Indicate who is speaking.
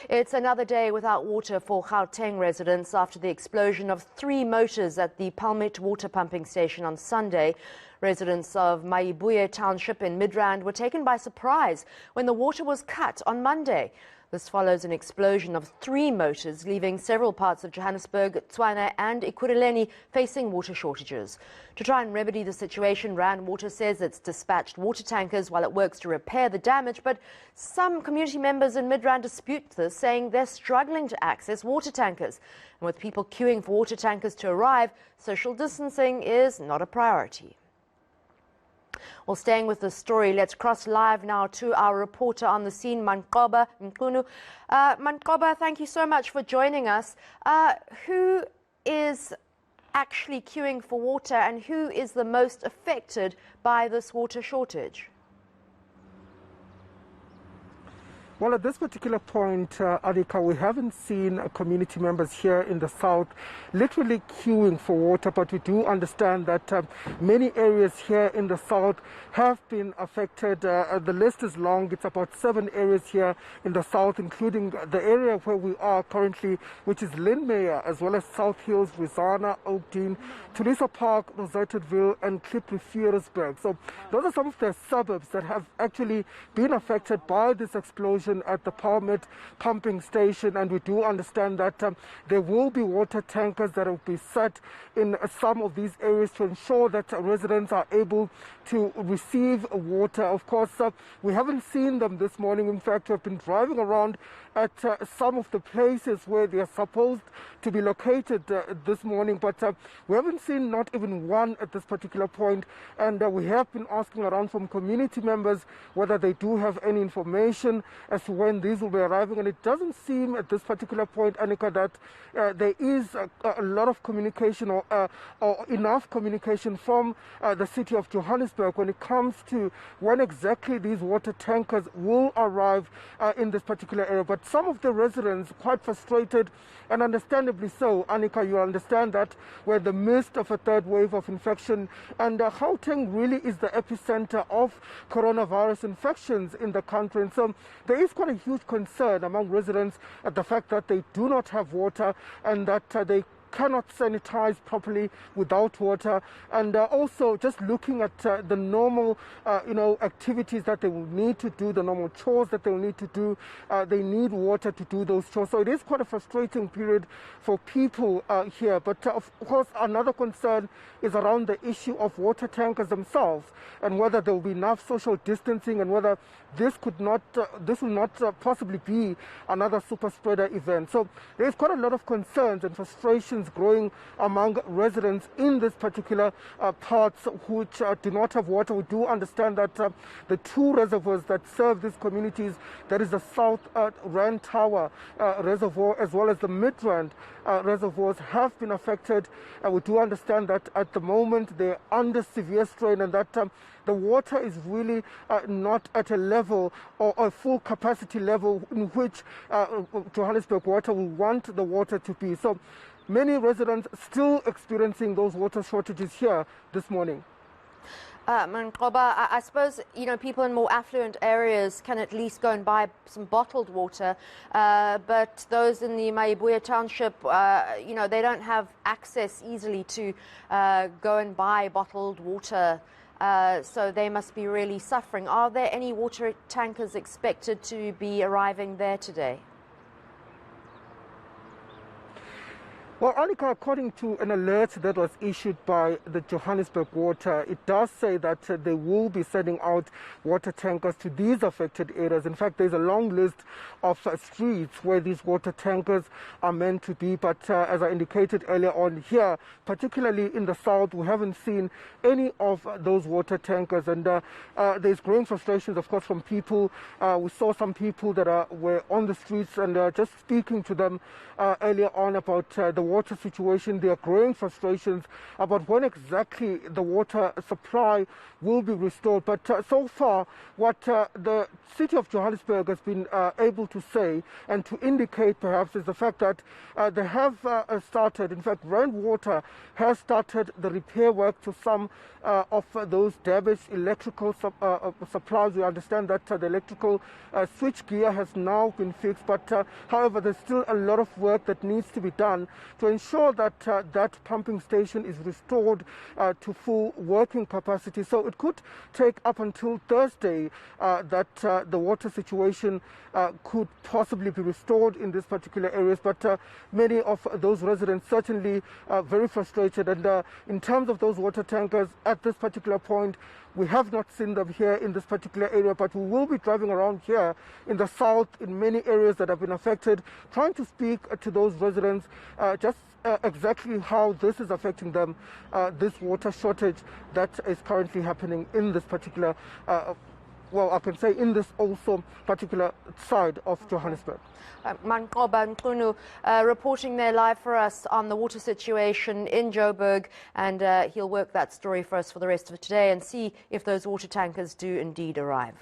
Speaker 1: It's another day without water for Gauteng residents after the explosion of 3 motors at the Palmet water pumping station on Sunday. Residents of Manqoba township in Midrand were taken by surprise when the water was cut on Monday. This follows an explosion of 3 motors, leaving several parts of Johannesburg, Tshwane and Ekurhuleni facing water shortages. To try and remedy the situation, Rand Water says it's dispatched water tankers while it works to repair the damage, but some community members in Midrand dispute this, saying they're struggling to access water tankers. And with people queuing for water tankers to arrive, social distancing is not a priority. Well, staying with the story, let's cross live now to our reporter on the scene, Manqoba Mchunu. Manqoba, thank you so much for joining us. Who is actually queuing for water and who is the most affected by this water shortage?
Speaker 2: Well, at this particular point, Adika, we haven't seen community members here in the south literally queuing for water, but we do understand that many areas here in the south have been affected. The list is long. It's about 7 areas here in the south, including the area where we are currently, which is Lynmeyer, as well as South Hills, Rizana, Oakdean, Tunisa Park, Rosettenville, and Klip-Riviersburg. So those are some of the suburbs that have actually been affected by this explosion at the Palmet pumping station, and we do understand that there will be water tankers that will be set in some of these areas to ensure that residents are able to receive water. Of course, we haven't seen them this morning. In fact, we've been driving around at some of the places where they are supposed to be located this morning, but we haven't seen not even one at this particular point, and we have been asking around from community members whether they do have any information as to when these will be arriving, and it doesn't seem at this particular point, Annika, that there is a lot of communication or enough communication from the city of Johannesburg when it comes to when exactly these water tankers will arrive in this particular area. But some of the residents quite frustrated, and understandably so. Annika, you understand that we're in the midst of a 3rd wave of infection, and Gauteng really is the epicenter of coronavirus infections in the country. And so there is quite a huge concern among residents at the fact that they do not have water and that they cannot sanitize properly without water, and also just looking at the normal activities that they will need to do, the normal chores that they will need to do. They need water to do those chores, so it is quite a frustrating period for people here. But of course, another concern is around the issue of water tankers themselves and whether there will be enough social distancing, and whether this will not possibly be another super spreader event. So there is quite a lot of concerns and frustrations growing among residents in this particular parts which do not have water. We do understand that the 2 reservoirs that serve these communities, that is the South Rand Tower reservoir as well as the Midrand reservoirs, have been affected. We do understand that at the moment they're under severe strain, and that the water is really not at a level or a full capacity level in which Johannesburg Water will want the water to be. So many residents still experiencing those water shortages here this morning.
Speaker 1: Manqoba, I suppose people in more affluent areas can at least go and buy some bottled water, but those in the Manqoba township, they don't have access easily to go and buy bottled water, so they must be really suffering. Are there any water tankers expected to be arriving there today?
Speaker 2: Well, Annika, according to an alert that was issued by the Johannesburg Water, it does say that they will be sending out water tankers to these affected areas. In fact, there's a long list of streets where these water tankers are meant to be. But as I indicated earlier on here, particularly in the south, we haven't seen any of those water tankers. And there's growing frustrations, of course, from people. We saw some people that were on the streets and just speaking to them earlier on about the water situation, their growing frustrations about when exactly the water supply will be restored. But so far, what the city of Johannesburg has been able to say and to indicate perhaps is the fact that they have started, in fact, Rainwater has started the repair work to some of those damaged electrical supplies. We understand that the electrical switch gear has now been fixed, but however, there's still a lot of work that needs to be done to ensure that that pumping station is restored to full working capacity. So it could take up until Thursday that the water situation could possibly be restored in these particular areas, but many of those residents certainly very frustrated. And in terms of those water tankers, at this particular point, we have not seen them here in this particular area, but we will be driving around here in the south in many areas that have been affected, trying to speak to those residents just exactly how this is affecting them, this water shortage that is currently happening in this particular well, I can say in this also particular side of Johannesburg.
Speaker 1: Manqoba Mchunu reporting there live for us on the water situation in Joburg, and he'll work that story for us for the rest of today and see if those water tankers do indeed arrive.